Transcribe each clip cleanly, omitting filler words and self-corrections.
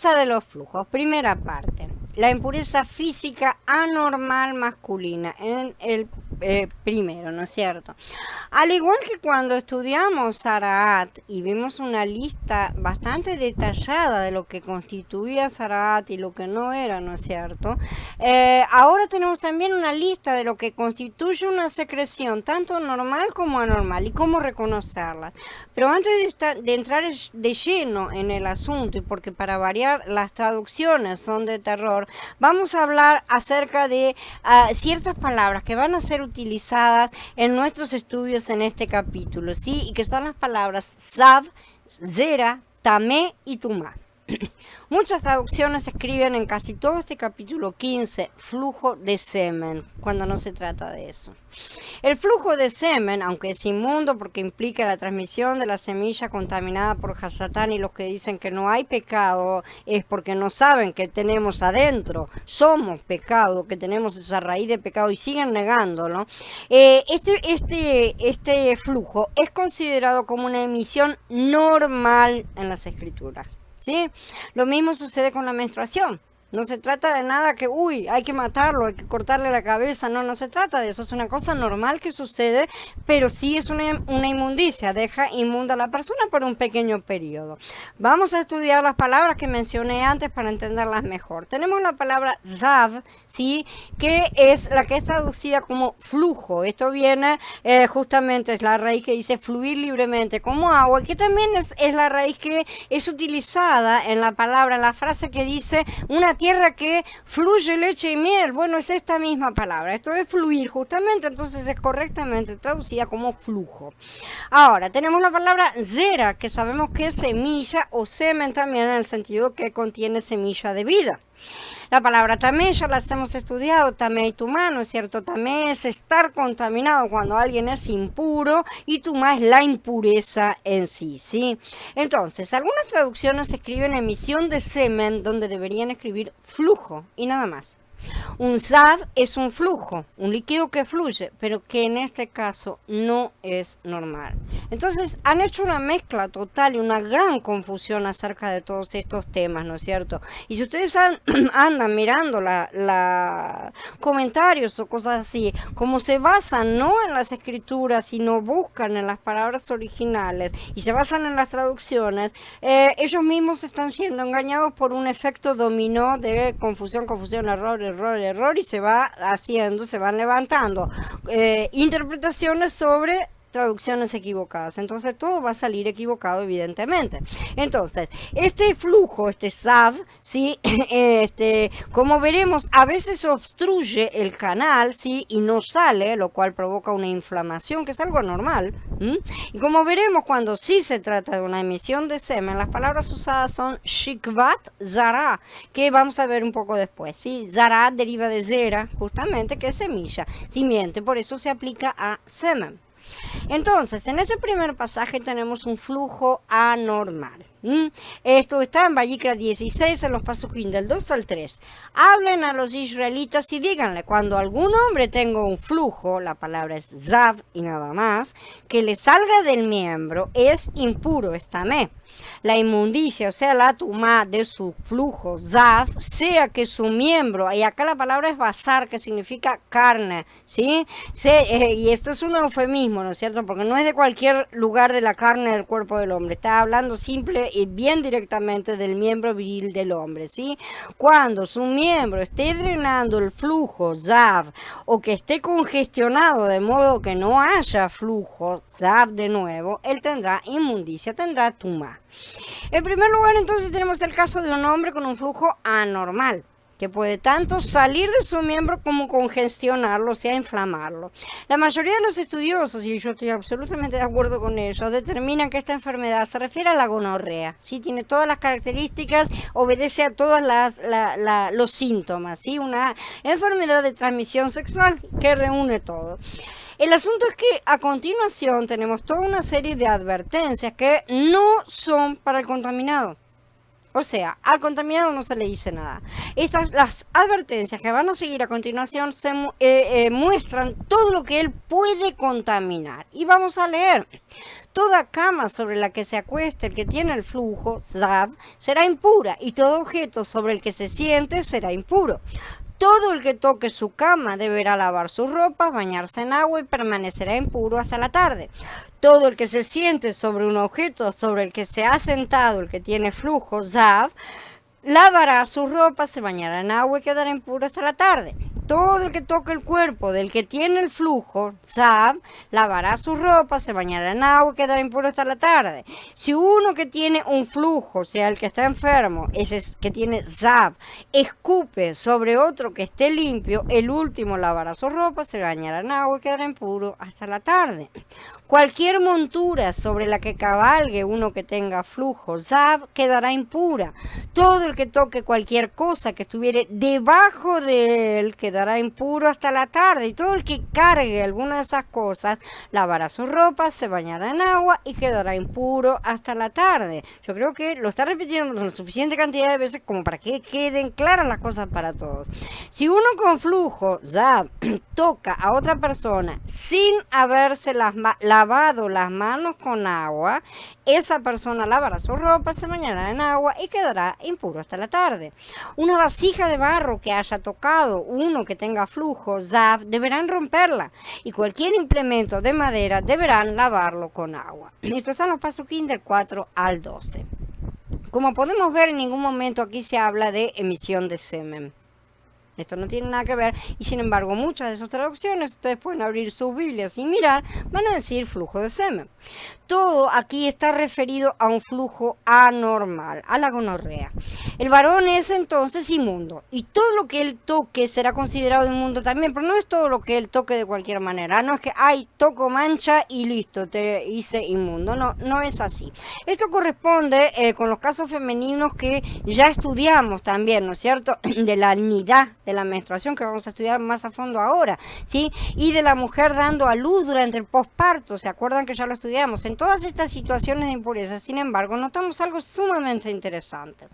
impureza de los flujos, primera parte. La impureza física anormal masculina en el primero, ¿no es cierto? Al igual que cuando estudiamos Zaraat y vimos una lista bastante detallada de lo que constituía Zaraat y lo que no era, ¿no es cierto? Ahora tenemos también una lista de lo que constituye una secreción, tanto normal como anormal, y cómo reconocerlas. Pero antes de entrar de lleno en el asunto, y porque para variar las traducciones son de terror, vamos a hablar acerca de ciertas palabras que van a ser utilizadas en nuestros estudios en este capítulo, ¿sí? Y que son las palabras Zav, Zera, Tamé y Tumá. Muchas traducciones escriben en casi todo este capítulo 15 flujo de semen, cuando no se trata de eso. El flujo de semen, aunque es inmundo porque implica la transmisión de la semilla contaminada por Hasatán, y los que dicen que no hay pecado es porque no saben que tenemos adentro, somos pecado, que tenemos esa raíz de pecado y siguen negándolo. Este flujo es considerado como una emisión normal en las escrituras, ¿sí? Lo mismo sucede con la menstruación. No se trata de nada que, hay que matarlo, hay que cortarle la cabeza. No se trata de eso. Es una cosa normal que sucede, pero sí es una inmundicia. Deja inmunda a la persona por un pequeño periodo. Vamos a estudiar las palabras que mencioné antes para entenderlas mejor. Tenemos la palabra zav, ¿sí? Que es la que es traducida como flujo. Esto viene justamente, es la raíz que dice fluir libremente como agua, que también es la raíz que es utilizada en la palabra, en la frase que dice una tierra que fluye leche y miel. Bueno, es esta misma palabra. Esto es fluir justamente, entonces es correctamente traducida como flujo. Ahora, tenemos la palabra zera, que sabemos que es semilla o semen también, en el sentido que contiene semilla de vida. La palabra tamé ya las hemos estudiado, tamé y tumá, ¿no es cierto? Tamé es estar contaminado cuando alguien es impuro, y tumá es la impureza en sí, ¿sí? Entonces, algunas traducciones escriben emisión de semen donde deberían escribir flujo y nada más. Un zav es un flujo, un líquido que fluye, pero que en este caso no es normal. Entonces han hecho una mezcla total y una gran confusión acerca de todos estos temas, ¿no es cierto? Y si ustedes andan mirando comentarios o cosas así, como se basan no en las escrituras, sino buscan en las palabras originales y se basan en las traducciones, ellos mismos están siendo engañados por un efecto dominó de confusión, error, y se van levantando interpretaciones sobre traducciones equivocadas. Entonces todo va a salir equivocado, evidentemente. Entonces, este flujo, este zav, ¿sí? Como veremos, a veces obstruye el canal, ¿sí? Y no sale, lo cual provoca una inflamación, que es algo normal. Y como veremos, cuando sí se trata de una emisión de semen, las palabras usadas son shikvat, zara, que vamos a ver un poco después, ¿sí? Zara deriva de zera, justamente, que es semilla, simiente, por eso se aplica a semen. Entonces, en este primer pasaje tenemos un flujo anormal. Esto está en Vayikra 16, en los pasukim del 2 al 3. Hablen a los israelitas y díganle, cuando algún hombre tenga un flujo, la palabra es zav y nada más, que le salga del miembro, es impuro, es tamé. La inmundicia, o sea, la tumá de su flujo, zav, sea que su miembro, y acá la palabra es basar, que significa carne, ¿sí? Y esto es un eufemismo, ¿no es cierto? Porque no es de cualquier lugar de la carne del cuerpo del hombre, está hablando simple y bien directamente del miembro viril del hombre, ¿sí? Cuando su miembro esté drenando el flujo, zav, o que esté congestionado de modo que no haya flujo, zav de nuevo, él tendrá inmundicia, tendrá tumá. En primer lugar, entonces, tenemos el caso de un hombre con un flujo anormal, que puede tanto salir de su miembro como congestionarlo, o sea, inflamarlo. La mayoría de los estudiosos, y yo estoy absolutamente de acuerdo con ellos, determinan que esta enfermedad se refiere a la gonorrea, ¿sí? Tiene todas las características, obedece a todos los síntomas, ¿sí? Una enfermedad de transmisión sexual que reúne todo. El asunto es que a continuación tenemos toda una serie de advertencias que no son para el contaminado. O sea, al contaminado no se le dice nada. Las advertencias que van a seguir a continuación muestran todo lo que él puede contaminar. Y vamos a leer. Toda cama sobre la que se acueste el que tiene el flujo, zav, será impura, y todo objeto sobre el que se siente será impuro. Todo el que toque su cama deberá lavar sus ropas, bañarse en agua y permanecerá impuro hasta la tarde. Todo el que se siente sobre un objeto sobre el que se ha sentado el que tiene flujo, zav, lavará sus ropas, se bañará en agua y quedará impuro hasta la tarde. Todo el que toque el cuerpo del que tiene el flujo, zav, lavará sus ropas, se bañará en agua y quedará impuro hasta la tarde. Si uno que tiene un flujo, o sea, el que está enfermo, ese que tiene zav, escupe sobre otro que esté limpio, el último lavará sus ropas, se bañará en agua y quedará impuro hasta la tarde. Cualquier montura sobre la que cabalgue uno que tenga flujo, zav, quedará impura. Todo el que toque cualquier cosa que estuviere debajo de él quedará impuro hasta la tarde. Y todo el que cargue alguna de esas cosas lavará su ropa, se bañará en agua y quedará impuro hasta la tarde. Yo creo que lo está repitiendo la suficiente cantidad de veces como para que queden claras las cosas para todos. Si uno con flujo, zav, toca a otra persona sin haberse lavado las manos con agua, esa persona lavará su ropa, se bañará en agua y quedará impuro hasta la tarde. Una vasija de barro que haya tocado uno que tenga flujo, zav, deberán romperla, y cualquier implemento de madera deberán lavarlo con agua. Esto está en los pasukim del 4 al 12. Como podemos ver, en ningún momento aquí se habla de emisión de semen. Esto no tiene nada que ver, y sin embargo muchas de sus traducciones, ustedes pueden abrir sus Biblias y mirar, van a decir flujo de semen. Todo aquí está referido a un flujo anormal, a la gonorrea. El varón es entonces inmundo, y todo lo que él toque será considerado inmundo también, pero no es todo lo que él toque de cualquier manera. No es que, toco mancha y listo, te hice inmundo. No, no es así. Esto corresponde con los casos femeninos que ya estudiamos también, ¿no es cierto? De la nidad, de la menstruación, que vamos a estudiar más a fondo ahora, ¿sí? Y de la mujer dando a luz durante el posparto, ¿se acuerdan que ya lo estudiamos? En todas estas situaciones de impureza, sin embargo, notamos algo sumamente interesante.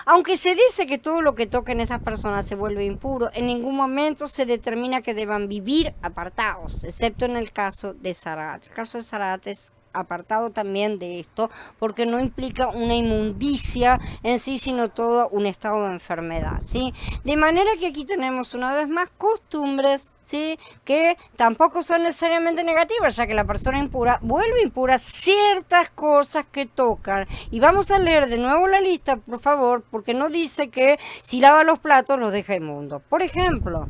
Aunque se dice que todo lo que toquen esas personas se vuelve impuro, en ningún momento se determina que deban vivir apartados, excepto en el caso de Sarat. El caso de Sarat es apartado también de esto, porque no implica una inmundicia en sí, sino todo un estado de enfermedad, ¿sí? De manera que aquí tenemos una vez más costumbres, ¿sí?, que tampoco son necesariamente negativas, ya que la persona impura vuelve impura ciertas cosas que tocan. Y vamos a leer de nuevo la lista, por favor, porque no dice que si lava los platos los deja inmundos. Por ejemplo,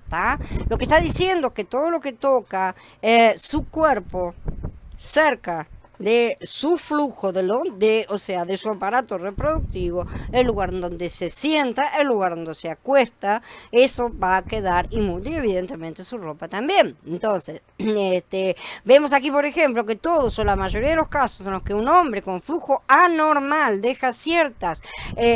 ¿tá?, lo que está diciendo es que todo lo que toca su cuerpo cerca de su flujo, o sea, de su aparato reproductivo, el lugar donde se sienta, el lugar donde se acuesta, eso va a quedar inmundo, y evidentemente su ropa también. Entonces, vemos aquí, por ejemplo, que todos o la mayoría de los casos en los que un hombre con flujo anormal deja ciertas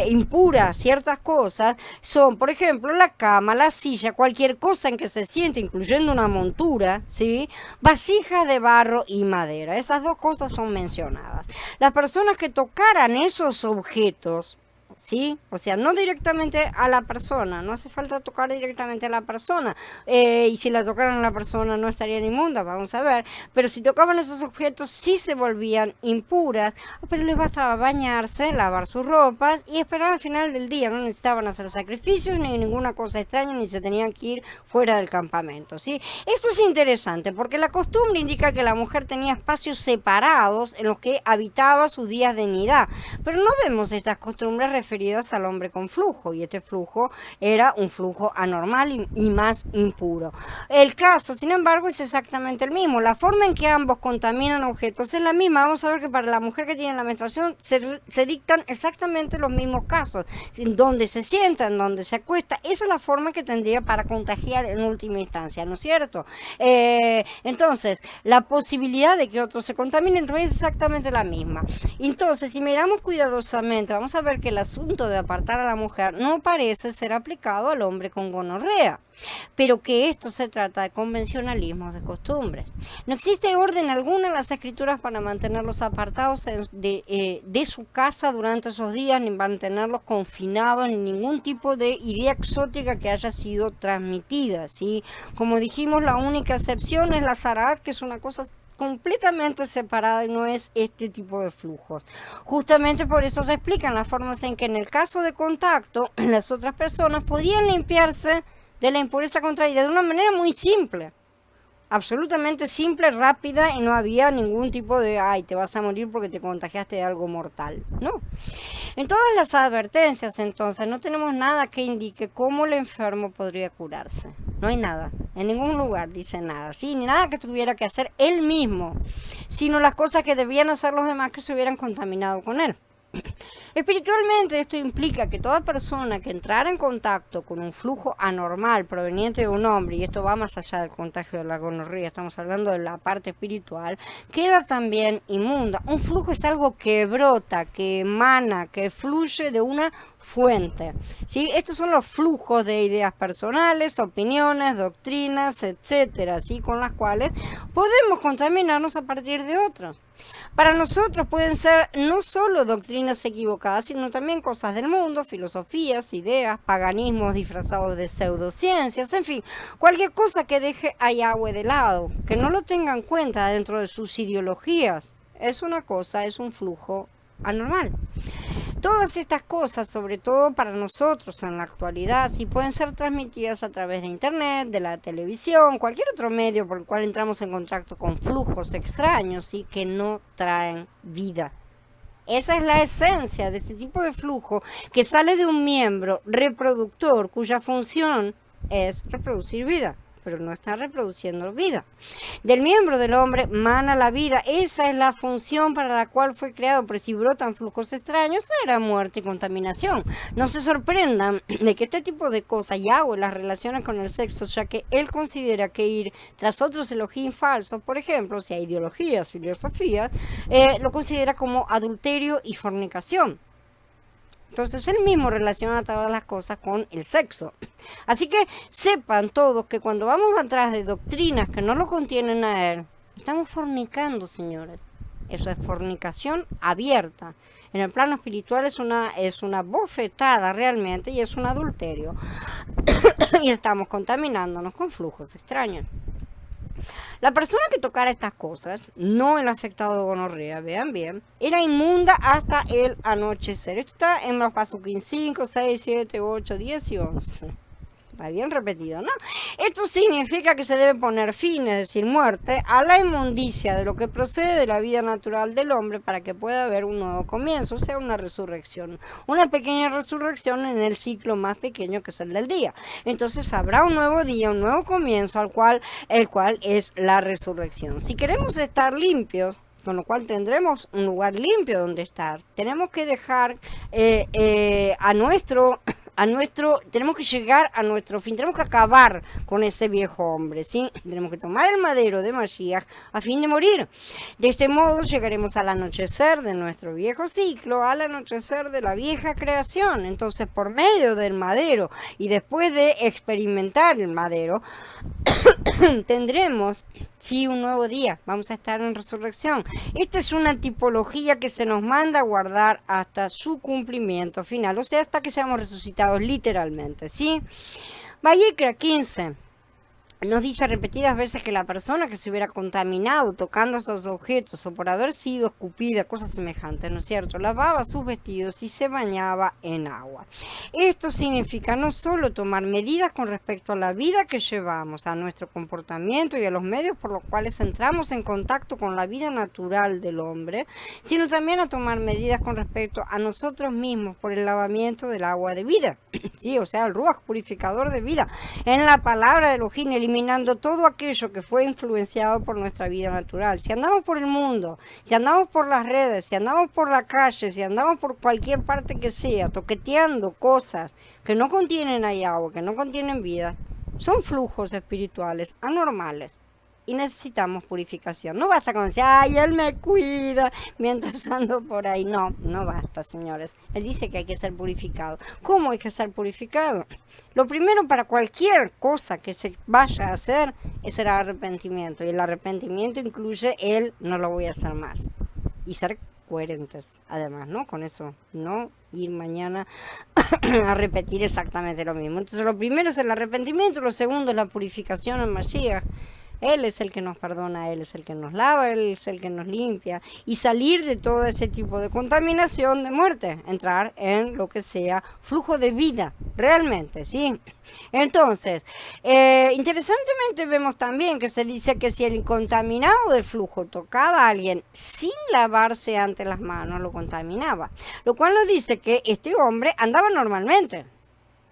impuras, ciertas cosas, son, por ejemplo, la cama, la silla, cualquier cosa en que se siente, incluyendo una montura, ¿sí?, vasijas de barro y madera. Esas dos cosas son mencionadas. Las personas que tocaran esos objetos, ¿sí?, o sea, no directamente a la persona, no hace falta tocar directamente a la persona, y si la tocaran a la persona no estarían inmundas, vamos a ver, pero si tocaban esos objetos sí se volvían impuras, pero les bastaba bañarse, lavar sus ropas y esperar al final del día. No necesitaban hacer sacrificios ni ninguna cosa extraña, ni se tenían que ir fuera del campamento, ¿sí? Esto es interesante porque la costumbre indica que la mujer tenía espacios separados en los que habitaba sus días de nidad, pero no vemos estas costumbres referidas al hombre con flujo, y este flujo era un flujo anormal y más impuro. El caso, sin embargo, es exactamente el mismo. La forma en que ambos contaminan objetos es la misma. Vamos a ver que para la mujer que tiene la menstruación se dictan exactamente los mismos casos, en donde se sienta, en donde se acuesta. Esa es la forma que tendría para contagiar en última instancia, ¿no es cierto? Entonces, la posibilidad de que otros se contaminen es exactamente la misma. Entonces, si miramos cuidadosamente, vamos a ver que las asunto de apartar a la mujer no parece ser aplicado al hombre con gonorrea, pero que esto se trata de convencionalismos de costumbres. No existe orden alguna en las escrituras para mantenerlos apartados de su casa durante esos días, ni mantenerlos confinados, ni ningún tipo de idea exótica que haya sido transmitida, ¿sí? Como dijimos, la única excepción es la Zarat, que es una cosa completamente separada y no es este tipo de flujos. Justamente por eso se explican las formas en que en el caso de contacto las otras personas podían limpiarse de la impureza contraída de una manera muy simple, absolutamente simple, rápida, y no había ningún tipo de ay, te vas a morir porque te contagiaste de algo mortal. No. En todas las advertencias, entonces, no tenemos nada que indique cómo el enfermo podría curarse. No hay nada. En ningún lugar dice nada. Sí, ni nada que tuviera que hacer él mismo, sino las cosas que debían hacer los demás que se hubieran contaminado con él. Espiritualmente, esto implica que toda persona que entrara en contacto con un flujo anormal proveniente de un hombre, y esto va más allá del contagio de la gonorrea, estamos hablando de la parte espiritual, queda también inmunda. Un flujo es algo que brota, que emana, que fluye de una fuente, ¿sí? Estos son los flujos de ideas personales, opiniones, doctrinas, etcétera, ¿sí? Con las cuales podemos contaminarnos a partir de otros. Para nosotros pueden ser no solo doctrinas equivocadas, sino también cosas del mundo, filosofías, ideas, paganismos disfrazados de pseudociencias, en fin, cualquier cosa que deje a Yahweh de lado, que no lo tenga en cuenta dentro de sus ideologías, es una cosa, es un flujo anormal. Todas estas cosas, sobre todo para nosotros en la actualidad, sí pueden ser transmitidas a través de internet, de la televisión, cualquier otro medio por el cual entramos en contacto con flujos extraños y que no traen vida. Esa es la esencia de este tipo de flujo que sale de un miembro reproductor cuya función es reproducir vida, pero no está reproduciendo vida. Del miembro del hombre mana la vida. Esa es la función para la cual fue creado. Pero si brotan flujos extraños, traerá muerte y contaminación. No se sorprendan de que este tipo de cosas Yahweh las relaciona con el sexo, ya que él considera que ir tras otros Elohim falsos, por ejemplo, si hay ideologías, filosofías, lo considera como adulterio y fornicación. Entonces él mismo relaciona todas las cosas con el sexo. Así que sepan todos que cuando vamos atrás de doctrinas que no lo contienen a él, estamos fornicando, señores. Eso es fornicación abierta. En el plano espiritual es una bofetada realmente y es un adulterio. Y estamos contaminándonos con flujos extraños. La persona que tocara estas cosas, no el afectado de gonorrea, vean bien, era inmunda hasta el anochecer. Esto está en los Pasukim 5, 6, 7, 8, 10 y 11. Está bien repetido, ¿no? Esto significa que se debe poner fin, es decir, muerte, a la inmundicia de lo que procede de la vida natural del hombre para que pueda haber un nuevo comienzo, o sea, una resurrección. Una pequeña resurrección en el ciclo más pequeño que es el del día. Entonces habrá un nuevo día, un nuevo comienzo, el cual es la resurrección. Si queremos estar limpios, con lo cual tendremos un lugar limpio donde estar, tenemos que dejar tenemos que llegar a nuestro fin, tenemos que acabar con ese viejo hombre, ¿sí? Tenemos que tomar el madero de Mashiach a fin de morir. De este modo llegaremos al anochecer de nuestro viejo ciclo, al anochecer de la vieja creación. Entonces, por medio del madero y después de experimentar el madero, tendremos, sí, un nuevo día. Vamos a estar en resurrección. Esta es una tipología que se nos manda a guardar hasta su cumplimiento final, o sea, hasta que seamos resucitados literalmente, ¿sí? Vayikra 15. Nos dice repetidas veces que la persona que se hubiera contaminado tocando estos objetos o por haber sido escupida, cosas semejantes, ¿no es cierto?, lavaba sus vestidos y se bañaba en agua. Esto significa no solo tomar medidas con respecto a la vida que llevamos, a nuestro comportamiento y a los medios por los cuales entramos en contacto con la vida natural del hombre, sino también a tomar medidas con respecto a nosotros mismos por el lavamiento del agua de vida, ¿sí? O sea, el ruaj purificador de vida. En la palabra de Elohim, eliminando todo aquello que fue influenciado por nuestra vida natural. Si andamos por el mundo, si andamos por las redes, si andamos por la calle, si andamos por cualquier parte que sea, toqueteando cosas que no contienen agua, que no contienen vida, son flujos espirituales anormales. y necesitamos purificación. No basta con decir, ay, Él me cuida mientras ando por ahí. No, no basta, señores. Él dice que hay que ser purificado. ¿Cómo hay que ser purificado? Lo primero para cualquier cosa que se vaya a hacer es el arrepentimiento. Y el arrepentimiento incluye el no lo voy a hacer más. Y ser coherentes, además, ¿no? Con eso, no ir mañana a repetir exactamente lo mismo. Entonces, lo primero es el arrepentimiento, lo segundo es la purificación en Mashiach. Él es el que nos perdona, Él es el que nos lava, Él es el que nos limpia. Y salir de todo ese tipo de contaminación, de muerte, entrar en lo que sea flujo de vida, realmente, ¿sí? Entonces, interesantemente vemos también que se dice que si el contaminado de flujo tocaba a alguien sin lavarse antes las manos, lo contaminaba. Lo cual nos dice que este hombre andaba normalmente.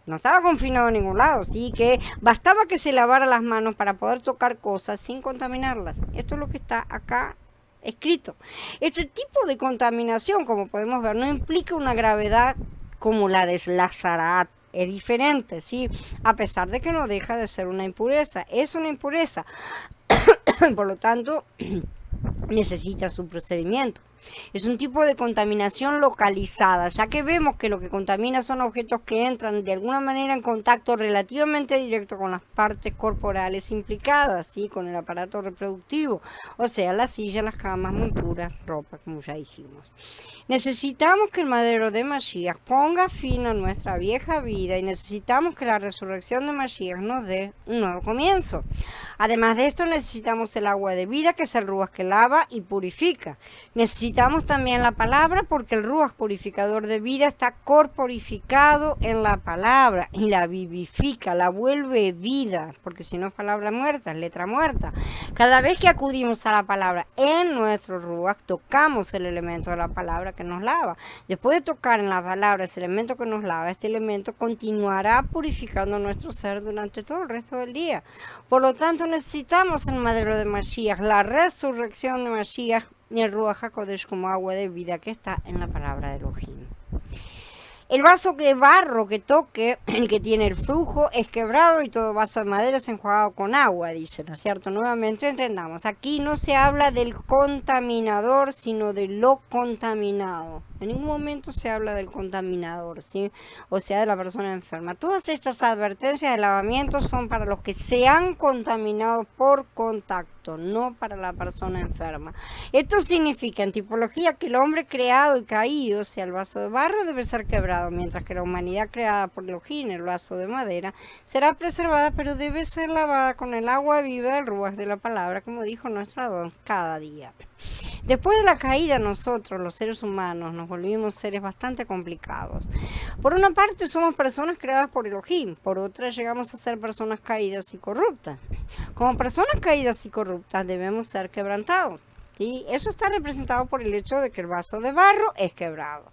No estaba confinado en ningún lado, sí que bastaba que se lavara las manos para poder tocar cosas sin contaminarlas. Esto es lo que está acá escrito. Este tipo de contaminación, como podemos ver, no implica una gravedad como la de Lazarat. Es diferente, sí, a pesar de que no deja de ser una impureza. Es una impureza. Por lo tanto, necesita su procedimiento. Es un tipo de contaminación localizada, ya que vemos que lo que contamina son objetos que entran de alguna manera en contacto relativamente directo con las partes corporales implicadas, ¿sí? Con el aparato reproductivo, o sea, las sillas, las camas, monturas, ropa, como ya dijimos. Necesitamos que el madero de Mashiach ponga fin a nuestra vieja vida y necesitamos que la resurrección de Mashiach nos dé un nuevo comienzo. Además de esto, necesitamos el agua de vida, que es el ruaj que lava y purifica. Necesitamos también la palabra, porque el ruaj purificador de vida está corporificado en la palabra y la vivifica, la vuelve vida, porque si no es palabra muerta, es letra muerta. Cada vez que acudimos a la palabra en nuestro ruaj, tocamos el elemento de la palabra que nos lava. Después de tocar en la palabra ese elemento que nos lava, este elemento continuará purificando nuestro ser durante todo el resto del día. Por lo tanto, necesitamos el madero de Mashiach, la resurrección de Mashiach, y el Ruach HaKodesh como agua de vida que está en la palabra de Elohim. El vaso de barro que toque, el que tiene el flujo, es quebrado y todo vaso de madera es enjuagado con agua, dice, ¿no es cierto? Nuevamente entendamos, aquí no se habla del contaminador, sino de lo contaminado. En ningún momento se habla del contaminador, ¿sí? O sea, de la persona enferma. Todas estas advertencias de lavamiento son para los que se han contaminado por contacto, no para la persona enferma. Esto significa en tipología que el hombre creado y caído, o sea, el vaso de barro, debe ser quebrado, mientras que la humanidad creada por Elohim, el vaso de madera, será preservada, pero debe ser lavada con el agua viva del ruaj de la palabra, como dijo nuestro Adón, cada día. Después de la caída, nosotros, los seres humanos, nos volvimos seres bastante complicados. Por una parte, somos personas creadas por Elohim, por otra, llegamos a ser personas caídas y corruptas. Como personas caídas y corruptas, debemos ser quebrantados. ¿Sí? Eso está representado por el hecho de que el vaso de barro es quebrado.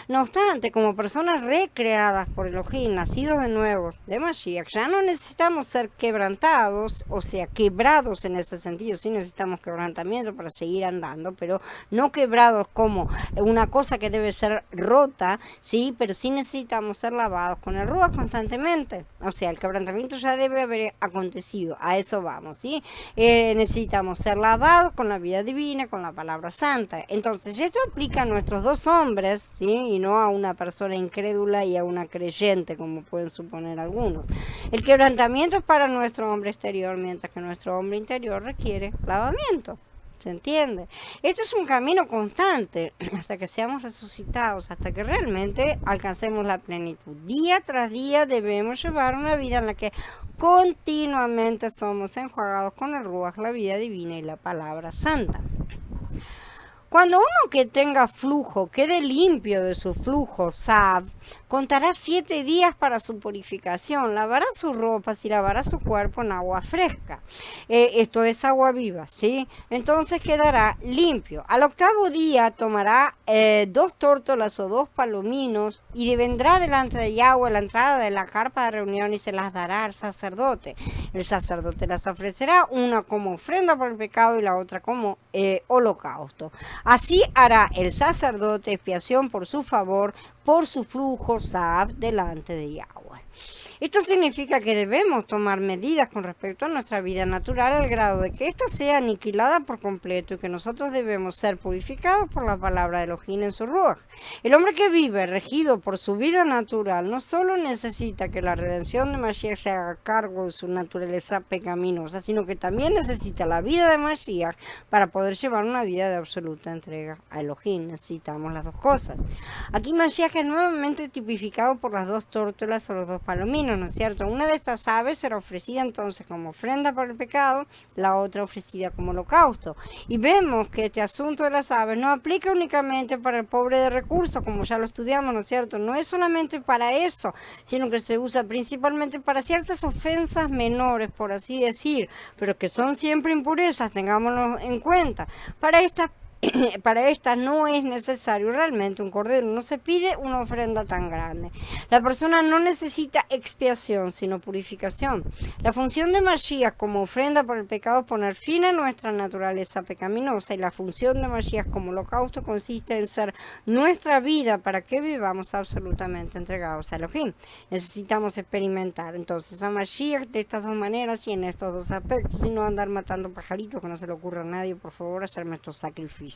No obstante, como personas recreadas por Elohim, nacidos de nuevo de Mashiach, ya no necesitamos ser quebrantados, o sea, quebrados en ese sentido. Sí necesitamos quebrantamiento para seguir andando, pero no quebrados como una cosa que debe ser rota, sí, pero sí necesitamos ser lavados con el ruaj constantemente. O sea, el quebrantamiento ya debe haber acontecido, a eso vamos, ¿sí? Necesitamos ser lavados con la vida divina, con la palabra santa. Entonces, esto aplica a nuestros dos hombres, ¿sí? Y no a una persona incrédula y a una creyente, como pueden suponer algunos. El quebrantamiento es para nuestro hombre exterior, mientras que nuestro hombre interior requiere lavamiento. ¿Se entiende? Este es un camino constante hasta que seamos resucitados, hasta que realmente alcancemos la plenitud. Día tras día debemos llevar una vida en la que continuamente somos enjuagados con el ruaj, la vida divina y la palabra santa. Cuando uno que tenga flujo quede limpio de su flujo, contará 7 días para su purificación, lavará sus ropas y lavará su cuerpo en agua fresca. Esto es agua viva, ¿sí? Entonces quedará limpio. Al 8º día tomará 2 tórtolas o 2 palominos y vendrá delante de Yahweh a la entrada de la carpa de reunión y se las dará al sacerdote. El sacerdote las ofrecerá, una como ofrenda por el pecado y la otra como holocausto. Así hará el sacerdote expiación por su favor, por su flujo delante de Yahweh. Esto significa que debemos tomar medidas con respecto a nuestra vida natural al grado de que ésta sea aniquilada por completo y que nosotros debemos ser purificados por la palabra de Elohim en su Ruach. El hombre que vive regido por su vida natural no solo necesita que la redención de Mashiach se haga cargo de su naturaleza pecaminosa, sino que también necesita la vida de Mashiach para poder llevar una vida de absoluta entrega a Elohim. Necesitamos las dos cosas. Aquí Mashiach es nuevamente tipificado por las dos tórtolas o los dos palominos, ¿no es cierto? Una de estas aves será ofrecida entonces como ofrenda por el pecado, la otra ofrecida como holocausto. Y vemos que este asunto de las aves no aplica únicamente para el pobre de recursos, como ya lo estudiamos, ¿no es cierto? No es solamente para eso, sino que se usa principalmente para ciertas ofensas menores, por así decir, pero que son siempre impurezas, tengámoslo en cuenta. Para estas no es necesario realmente un cordero, no se pide una ofrenda tan grande. La persona no necesita expiación, sino purificación. La función de Mashiach como ofrenda por el pecado es poner fin a nuestra naturaleza pecaminosa, y la función de Mashiach como holocausto consiste en ser nuestra vida para que vivamos absolutamente entregados a Elohim. Necesitamos experimentar entonces a Mashiach de estas dos maneras y en estos dos aspectos, y no andar matando pajaritos, que no se le ocurra a nadie, por favor, hacerme estos sacrificios.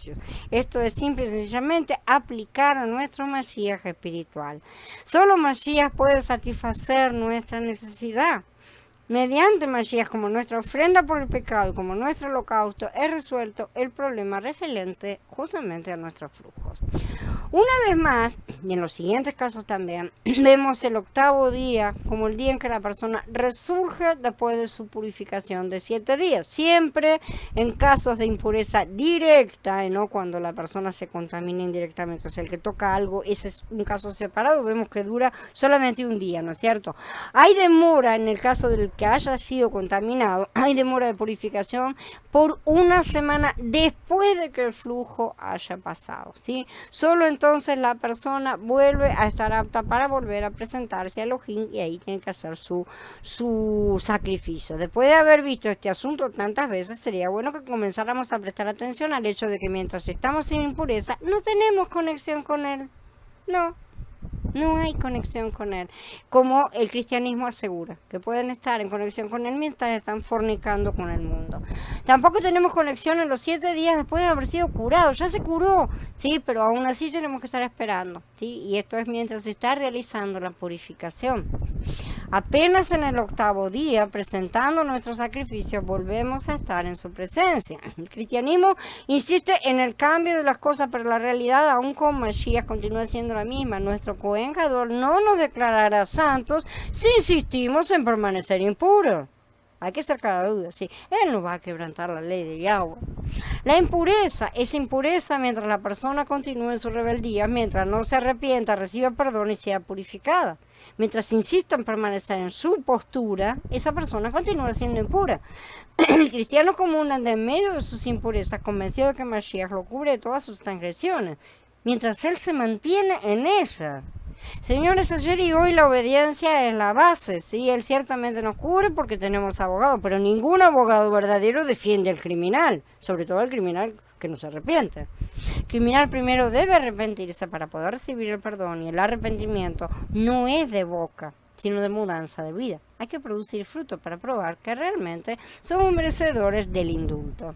Esto es simple y sencillamente aplicar a nuestro Mashiach espiritual. Solo Mashiach puede satisfacer nuestra necesidad. Mediante Mashiach como nuestra ofrenda por el pecado y como nuestro holocausto es resuelto el problema referente justamente a nuestros flujos. Una vez más, y en los siguientes casos también, vemos el octavo día como el día en que la persona resurge después de su purificación de 7 días. Siempre en casos de impureza directa, no cuando la persona se contamina indirectamente. O sea, el que toca algo, ese es un caso separado, vemos que dura solamente un día, ¿no es cierto? Hay demora en el caso del que haya sido contaminado, hay demora de purificación por una semana después de que el flujo haya pasado, ¿sí? Solo entonces la persona vuelve a estar apta para volver a presentarse a Elohim, y ahí tiene que hacer su sacrificio. Después de haber visto este asunto tantas veces, sería bueno que comenzáramos a prestar atención al hecho de que mientras estamos sin impureza, no tenemos conexión con él. No hay conexión con él, como el cristianismo asegura, que pueden estar en conexión con él mientras están fornicando con el mundo. Tampoco tenemos conexión en los 7 días después de haber sido curado. Ya se curó, sí, pero aún así tenemos que estar esperando, sí, y esto es mientras se está realizando la purificación. Apenas en el octavo día, presentando nuestros sacrificios, volvemos a estar en su presencia. El cristianismo insiste en el cambio de las cosas, pero la realidad, aún con Mashiach, continúa siendo la misma. Nuestro Cohen Gadol no nos declarará santos si insistimos en permanecer impuros. Hay que sacar la duda, sí. Él no va a quebrantar la ley de Yahweh. La impureza es impureza mientras la persona continúe en su rebeldía, mientras no se arrepienta, reciba perdón y sea purificada. Mientras insista en permanecer en su postura, esa persona continúa siendo impura. El cristiano común anda en medio de sus impurezas, convencido de que Mashiach lo cubre de todas sus transgresiones, mientras él se mantiene en ella. Señores, ayer y hoy la obediencia es la base, ¿sí? Él ciertamente nos cubre porque tenemos abogado, pero ningún abogado verdadero defiende al criminal, sobre todo al criminal que no se arrepiente. El criminal primero debe arrepentirse para poder recibir el perdón, y el arrepentimiento no es de boca, sino de mudanza de vida. Hay que producir fruto para probar que realmente somos merecedores del indulto.